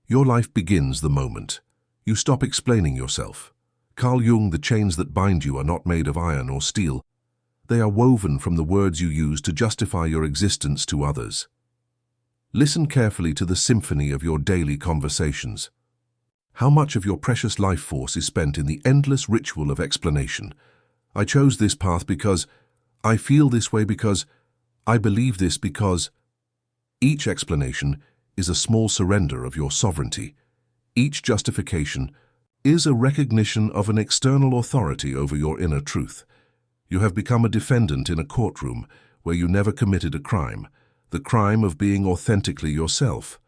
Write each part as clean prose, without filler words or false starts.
Your life begins the moment you stop explaining yourself. Carl Jung, the chains that bind you are not made of iron or steel. They are woven from the words you use to justify your existence to others. Listen carefully to the symphony of your daily conversations. How much of your precious life force is spent in the endless ritual of explanation? I chose this path because, I feel this way because, I believe this because. Each explanation is a small surrender of your sovereignty. Each justification is a recognition of an external authority over your inner truth. You have become a defendant in a courtroom where you never committed a crime, the crime of being authentically yourself.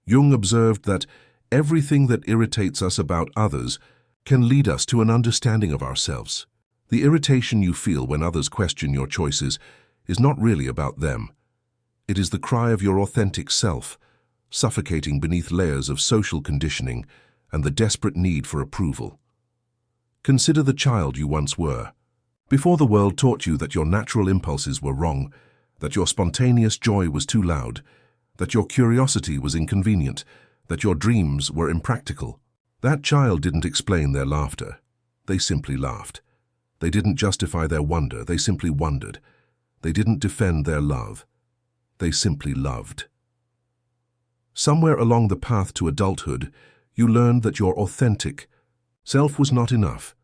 Jung observed that everything that irritates us about others can lead us to an understanding of ourselves. The irritation you feel when others question your choices is not really about them. It is the cry of your authentic self, suffocating beneath layers of social conditioning and the desperate need for approval. Consider the child you once were. Before the world taught you that your natural impulses were wrong, that your spontaneous joy was too loud, that your curiosity was inconvenient, that your dreams were impractical, that child didn't explain their laughter. They simply laughed. They didn't justify their wonder, they simply wondered. They didn't defend their love. They simply loved. Somewhere along the path to adulthood, you learned that your authentic self was not enough.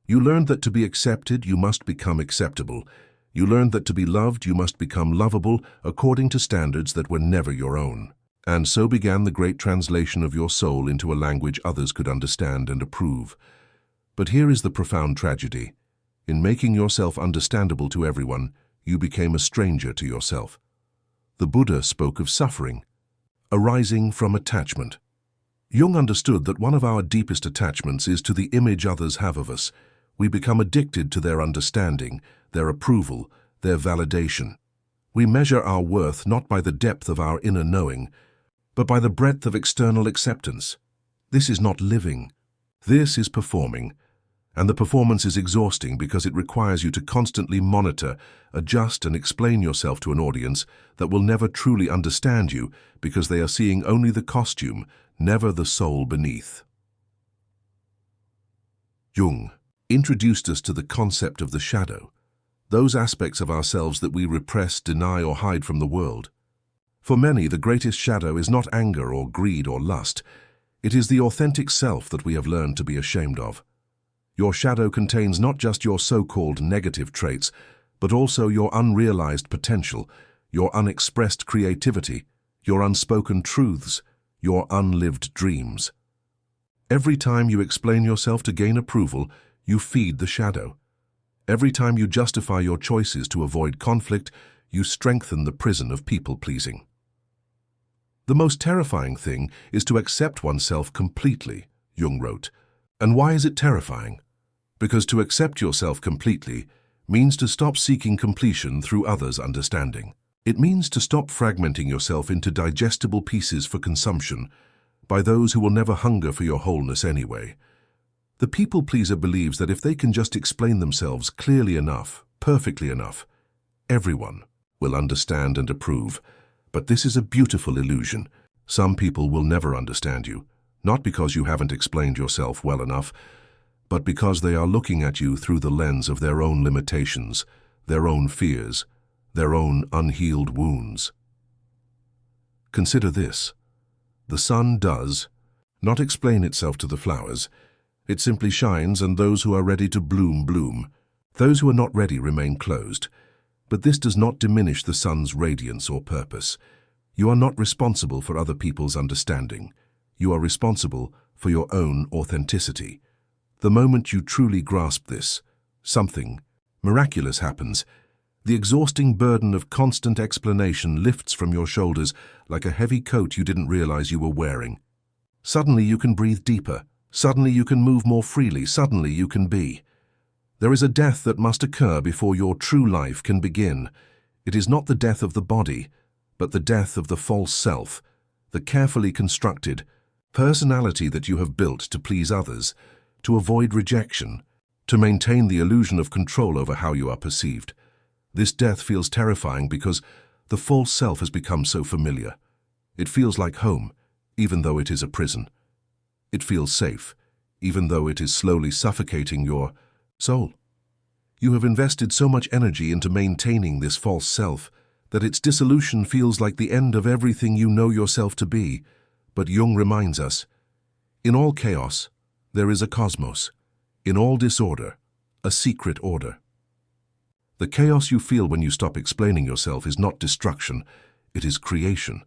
You learned that to be accepted, you must become acceptable. You learned that to be loved, you must become lovable according to standards that were never your own. And so began the great translation of your soul into a language others could understand and approve. But here is the profound tragedy. In making yourself understandable to everyone, you became a stranger to yourself. The Buddha spoke of suffering, arising from attachment. Jung understood that one of our deepest attachments is to the image others have of us. We become addicted to their understanding, their approval, their validation. We measure our worth not by the depth of our inner knowing, but by the breadth of external acceptance. This is not living. This is performing. And the performance is exhausting because it requires you to constantly monitor, adjust, and explain yourself to an audience that will never truly understand you because they are seeing only the costume, never the soul beneath. Jung introduced us to the concept of the shadow, those aspects of ourselves that we repress, deny, or hide from the world. For many, the greatest shadow is not anger or greed or lust. It is the authentic self that we have learned to be ashamed of. Your shadow contains not just your so-called negative traits, but also your unrealized potential, your unexpressed creativity, your unspoken truths, your unlived dreams. Every time you explain yourself to gain approval, you feed the shadow. Every time you justify your choices to avoid conflict, you strengthen the prison of people-pleasing. The most terrifying thing is to accept oneself completely, Jung wrote. And why is it terrifying? Because to accept yourself completely means to stop seeking completion through others' understanding. It means to stop fragmenting yourself into digestible pieces for consumption by those who will never hunger for your wholeness anyway. The people-pleaser believes that if they can just explain themselves clearly enough, perfectly enough, everyone will understand and approve. But this is a beautiful illusion. Some people will never understand you, not because you haven't explained yourself well enough, but because they are looking at you through the lens of their own limitations, their own fears, their own unhealed wounds. Consider this. The sun does not explain itself to the flowers. It simply shines, and those who are ready to bloom, bloom. Those who are not ready remain closed. But this does not diminish the sun's radiance or purpose. You are not responsible for other people's understanding. You are responsible for your own authenticity. The moment you truly grasp this, something miraculous happens. The exhausting burden of constant explanation lifts from your shoulders like a heavy coat you didn't realize you were wearing. Suddenly you can breathe deeper. Suddenly you can move more freely. Suddenly you can be. There is a death that must occur before your true life can begin. It is not the death of the body, but the death of the false self, the carefully constructed personality that you have built to please others, to avoid rejection, to maintain the illusion of control over how you are perceived. This death feels terrifying because the false self has become so familiar. It feels like home. even though it is a prison. It feels safe, even though it is slowly suffocating your soul. You have invested so much energy into maintaining this false self that its dissolution feels like the end of everything you know yourself to be. But Jung reminds us, in all chaos, there is a cosmos. In all disorder, a secret order. The chaos you feel when you stop explaining yourself is not destruction, it is creation.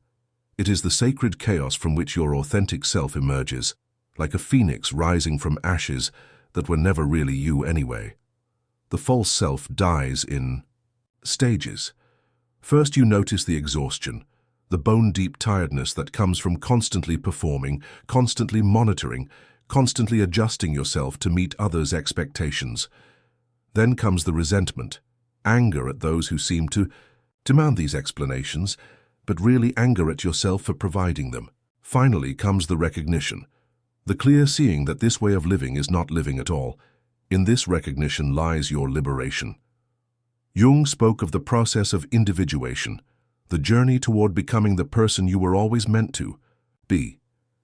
It is the sacred chaos from which your authentic self emerges, like a phoenix rising from ashes that were never really you anyway. The false self dies in stages. First, you notice the exhaustion, the bone-deep tiredness that comes from constantly performing, constantly monitoring, constantly adjusting yourself to meet others' expectations. Then comes the resentment, anger at those who seem to demand these explanations, but really anger at yourself for providing them. Finally comes the recognition, the clear seeing that this way of living is not living at all. In this recognition lies your liberation. Jung spoke of the process of individuation, the journey toward becoming the person you were always meant to be.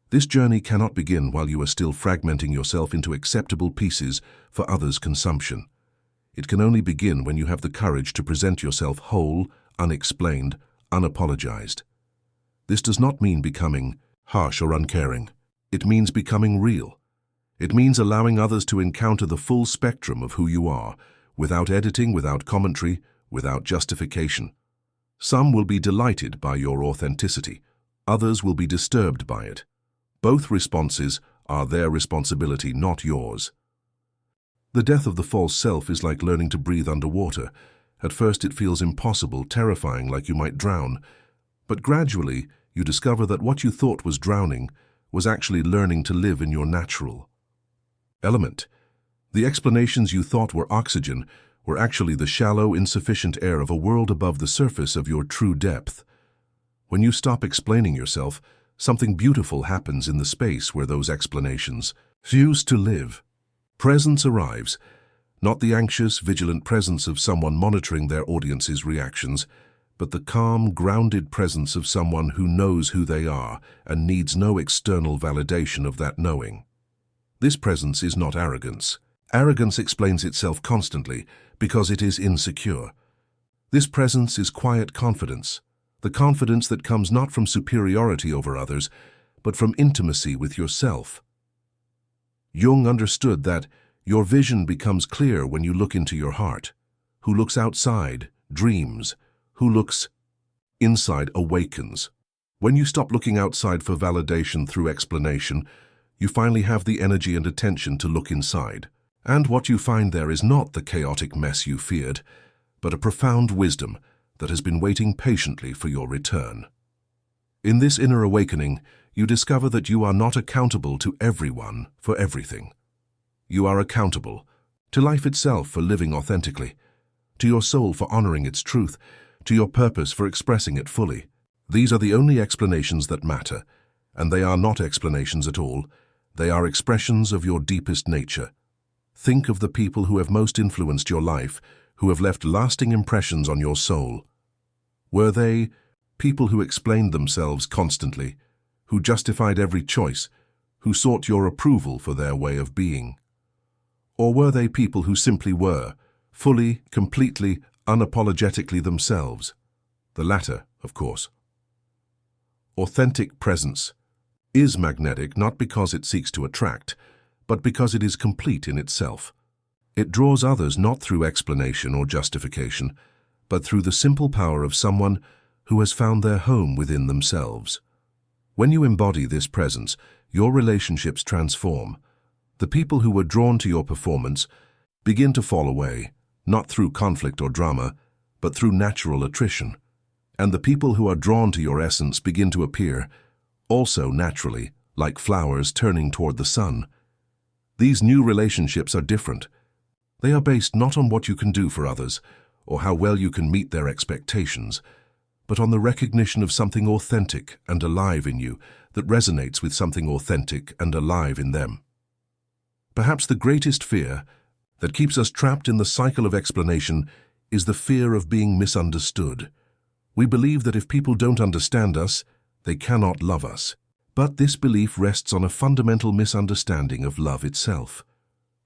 This journey cannot begin while you are still fragmenting yourself into acceptable pieces for others' consumption. It can only begin when you have the courage to present yourself whole, unexplained, unapologized. This does not mean becoming harsh or uncaring. It means becoming real. It means allowing others to encounter the full spectrum of who you are, without editing, without commentary, without justification. Some will be delighted by your authenticity. Others will be disturbed by it. Both responses are their responsibility, not yours. The death of the false self is like learning to breathe underwater. At first it feels impossible, terrifying, like you might drown. But gradually, you discover that what you thought was drowning was actually learning to live in your natural element. The explanations you thought were oxygen were actually the shallow, insufficient air of a world above the surface of your true depth. When you stop explaining yourself, something beautiful happens in the space where those explanations used to live. Presence arrives, not the anxious, vigilant presence of someone monitoring their audience's reactions, but the calm, grounded presence of someone who knows who they are and needs no external validation of that knowing. This presence is not arrogance. Arrogance explains itself constantly because it is insecure. This presence is quiet confidence, the confidence that comes not from superiority over others, but from intimacy with yourself. Jung understood that your vision becomes clear when you look into your heart. Who looks outside dreams. Who looks inside awakens. When you stop looking outside for validation through explanation, you finally have the energy and attention to look inside. And what you find there is not the chaotic mess you feared, but a profound wisdom that has been waiting patiently for your return. In this inner awakening, you discover that you are not accountable to everyone for everything. You are accountable to life itself for living authentically, to your soul for honoring its truth, to your purpose for expressing it fully. These are the only explanations that matter, and they are not explanations at all. They are expressions of your deepest nature. Think of the people who have most influenced your life, who have left lasting impressions on your soul. Were they people who explained themselves constantly, who justified every choice, who sought your approval for their way of being? Or were they people who simply were, fully, completely, unapologetically themselves? The latter, of course. Authentic presence is magnetic not because it seeks to attract, but because it is complete in itself. It draws others not through explanation or justification, but through the simple power of someone who has found their home within themselves. When you embody this presence, your relationships transform. The people who were drawn to your performance begin to fall away, not through conflict or drama, but through natural attrition. And the people who are drawn to your essence begin to appear, also naturally, like flowers turning toward the sun. These new relationships are different. They are based not on what you can do for others, or how well you can meet their expectations, but on the recognition of something authentic and alive in you that resonates with something authentic and alive in them. Perhaps the greatest fear that keeps us trapped in the cycle of explanation is the fear of being misunderstood. We believe that if people don't understand us, they cannot love us. But this belief rests on a fundamental misunderstanding of love itself.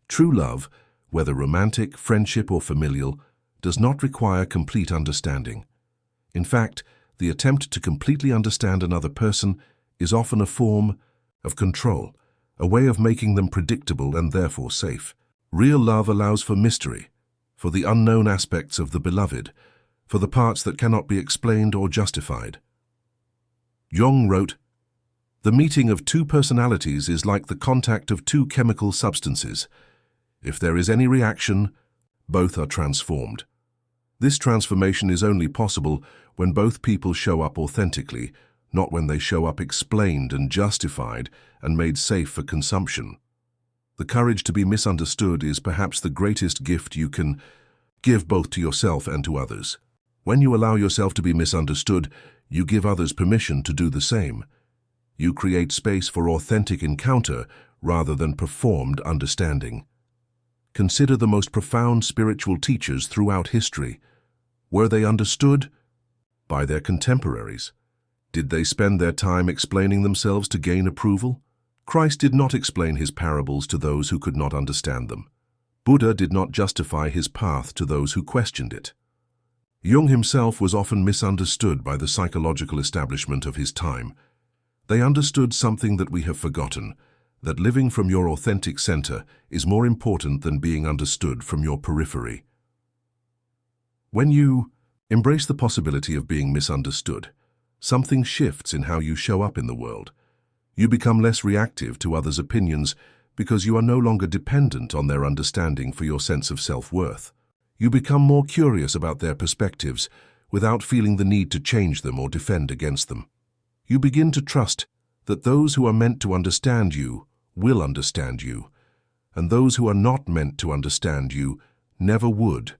True love, whether romantic, friendship, or familial, does not require complete understanding. In fact, the attempt to completely understand another person is often a form of control, a way of making them predictable and therefore safe. Real love allows for mystery, for the unknown aspects of the beloved, for the parts that cannot be explained or justified. Jung wrote, "The meeting of two personalities is like the contact of two chemical substances. If there is any reaction, both are transformed. This transformation is only possible when both people show up authentically, not when they show up explained and justified and made safe for consumption. The courage to be misunderstood is perhaps the greatest gift you can give both to yourself and to others. When you allow yourself to be misunderstood, you give others permission to do the same. You create space for authentic encounter rather than performed understanding. Consider the most profound spiritual teachers throughout history. Were they understood? By their contemporaries. Did they spend their time explaining themselves to gain approval? Christ did not explain his parables to those who could not understand them. Buddha did not justify his path to those who questioned it. Jung himself was often misunderstood by the psychological establishment of his time. They understood something that we have forgotten, that living from your authentic center is more important than being understood from your periphery. When you embrace the possibility of being misunderstood, something shifts in how you show up in the world. You become less reactive to others' opinions because you are no longer dependent on their understanding for your sense of self-worth. You become more curious about their perspectives without feeling the need to change them or defend against them. You begin to trust that those who are meant to understand you will understand you, and those who are not meant to understand you never would,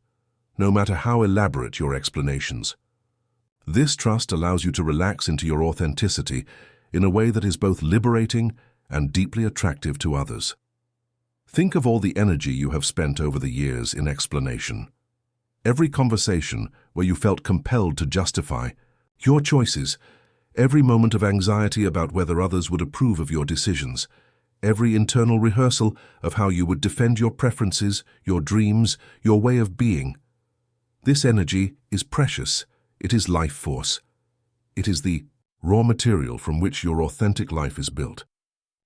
no matter how elaborate your explanations. This trust allows you to relax into your authenticity in a way that is both liberating and deeply attractive to others. Think of all the energy you have spent over the years in explanation. Every conversation where you felt compelled to justify your choices, every moment of anxiety about whether others would approve of your decisions, every internal rehearsal of how you would defend your preferences, your dreams, your way of being. This energy is precious. It is life force. It is the raw material from which your authentic life is built.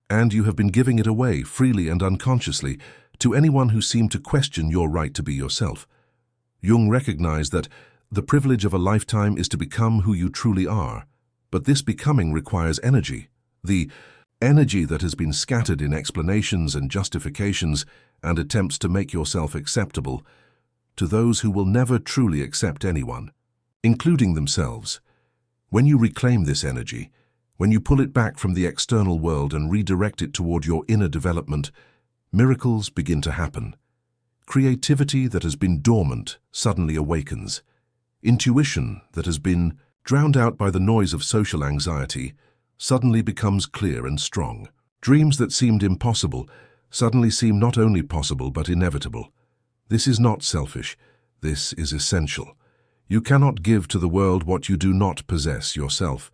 And you have been giving it away freely and unconsciously to anyone who seemed to question your right to be yourself. Jung recognized that the privilege of a lifetime is to become who you truly are, but this becoming requires energy. The energy that has been scattered in explanations and justifications and attempts to make yourself acceptable to those who will never truly accept anyone, including themselves. When you reclaim this energy, when you pull it back from the external world and redirect it toward your inner development, miracles begin to happen. Creativity that has been dormant suddenly awakens. Intuition that has been drowned out by the noise of social anxiety suddenly becomes clear and strong. Dreams that seemed impossible suddenly seem not only possible but inevitable. This is not selfish. This is essential. You cannot give to the world what you do not possess yourself.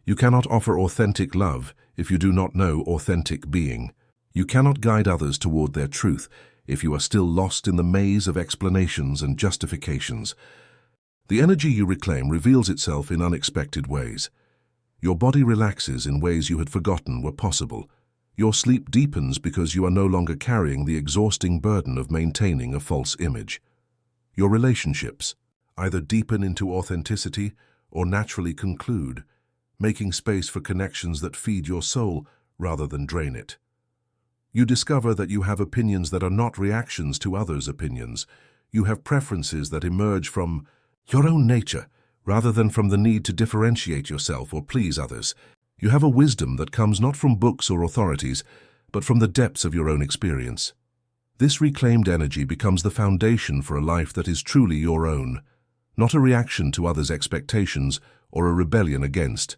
You cannot offer authentic love if you do not know authentic being. You cannot guide others toward their truth if you are still lost in the maze of explanations and justifications. The energy you reclaim reveals itself in unexpected ways. Your body relaxes in ways you had forgotten were possible. Your sleep deepens because you are no longer carrying the exhausting burden of maintaining a false image. Your relationships either deepen into authenticity or naturally conclude, making space for connections that feed your soul rather than drain it. You discover that you have opinions that are not reactions to others' opinions. You have preferences that emerge from your own nature, rather than from the need to differentiate yourself or please others. You have a wisdom that comes not from books or authorities, but from the depths of your own experience. This reclaimed energy becomes the foundation for a life that is truly your own, not a reaction to others' expectations or a rebellion against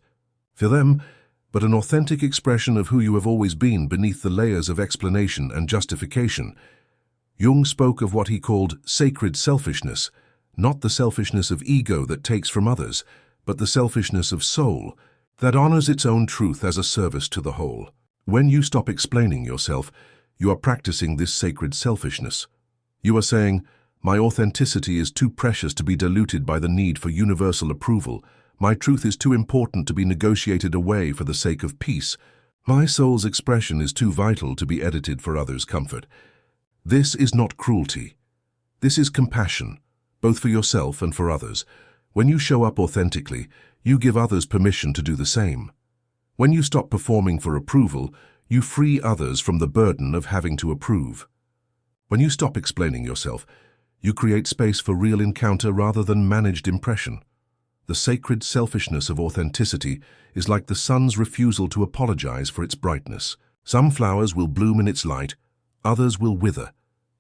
for them, but an authentic expression of who you have always been beneath the layers of explanation and justification. Jung spoke of what he called sacred selfishness, not the selfishness of ego that takes from others, but the selfishness of soul, that honors its own truth as a service to the whole. When you stop explaining yourself, you are practicing this sacred selfishness. You are saying, "My authenticity is too precious to be diluted by the need for universal approval. My truth is too important to be negotiated away for the sake of peace. My soul's expression is too vital to be edited for others' comfort." This is not cruelty. This is compassion, both for yourself and for others. When you show up authentically, you give others permission to do the same. When you stop performing for approval, you free others from the burden of having to approve. When you stop explaining yourself, you create space for real encounter rather than managed impression. The sacred selfishness of authenticity is like the sun's refusal to apologize for its brightness. Some flowers will bloom in its light, others will wither.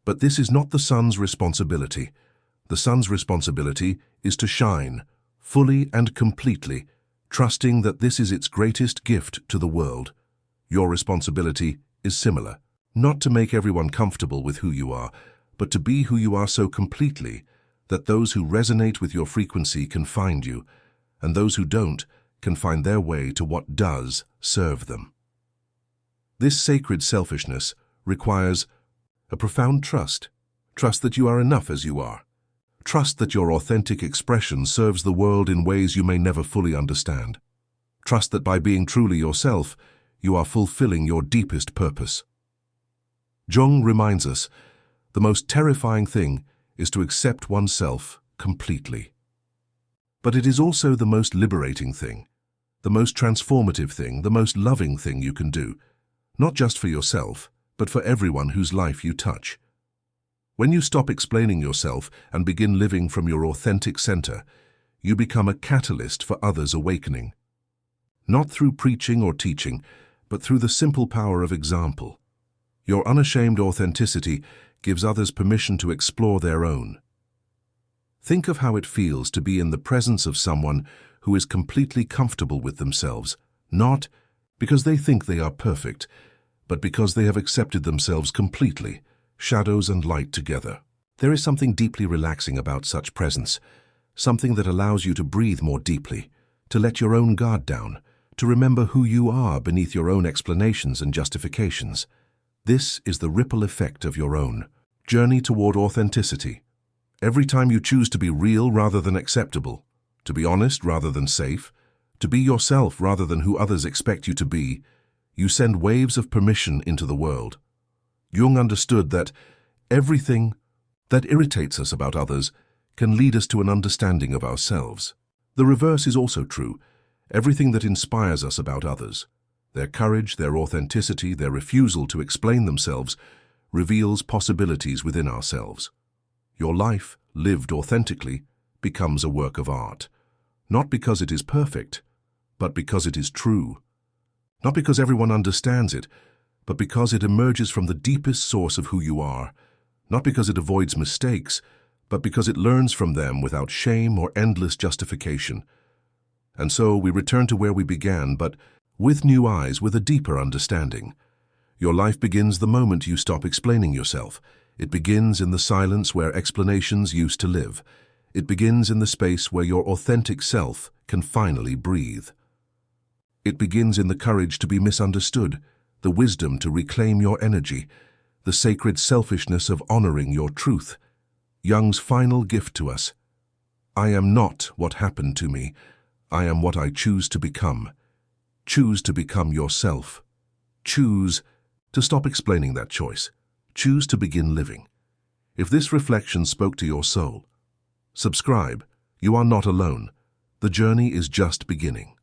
But this is not the sun's responsibility. The sun's responsibility is to shine, fully and completely, trusting that this is its greatest gift to the world. Your responsibility is similar. Not to make everyone comfortable with who you are, but to be who you are so completely that those who resonate with your frequency can find you, and those who don't can find their way to what does serve them. This sacred selfishness requires a profound trust. Trust that you are enough as you are. Trust that your authentic expression serves the world in ways you may never fully understand. Trust that by being truly yourself, you are fulfilling your deepest purpose. Jung reminds us, the most terrifying thing is to accept oneself completely. But it is also the most liberating thing, the most transformative thing, the most loving thing you can do, not just for yourself, but for everyone whose life you touch. When you stop explaining yourself and begin living from your authentic center, you become a catalyst for others' awakening. Not through preaching or teaching, but through the simple power of example. Your unashamed authenticity gives others permission to explore their own. Think of how it feels to be in the presence of someone who is completely comfortable with themselves, not because they think they are perfect, but because they have accepted themselves completely, shadows and light together. There is something deeply relaxing about such presence, something that allows you to breathe more deeply, to let your own guard down, to remember who you are beneath your own explanations and justifications. This is the ripple effect of your own journey toward authenticity. Every time you choose to be real rather than acceptable, to be honest rather than safe, to be yourself rather than who others expect you to be, you send waves of permission into the world. Jung understood that everything that irritates us about others can lead us to an understanding of ourselves. The reverse is also true. Everything that inspires us about others, their courage, their authenticity, their refusal to explain themselves, reveals possibilities within ourselves. Your life, lived authentically, becomes a work of art. Not because it is perfect, but because it is true. Not because everyone understands it, but because it emerges from the deepest source of who you are. Not because it avoids mistakes, but because it learns from them without shame or endless justification. And so we return to where we began, but with new eyes, with a deeper understanding. Your life begins the moment you stop explaining yourself. It begins in the silence where explanations used to live. It begins in the space where your authentic self can finally breathe. It begins in the courage to be misunderstood, the wisdom to reclaim your energy, the sacred selfishness of honoring your truth. Jung's final gift to us. I am not what happened to me. I am what I choose to become. Choose to become yourself. Choose to stop explaining that choice. Choose to begin living. If this reflection spoke to your soul, subscribe. You are not alone. The journey is just beginning.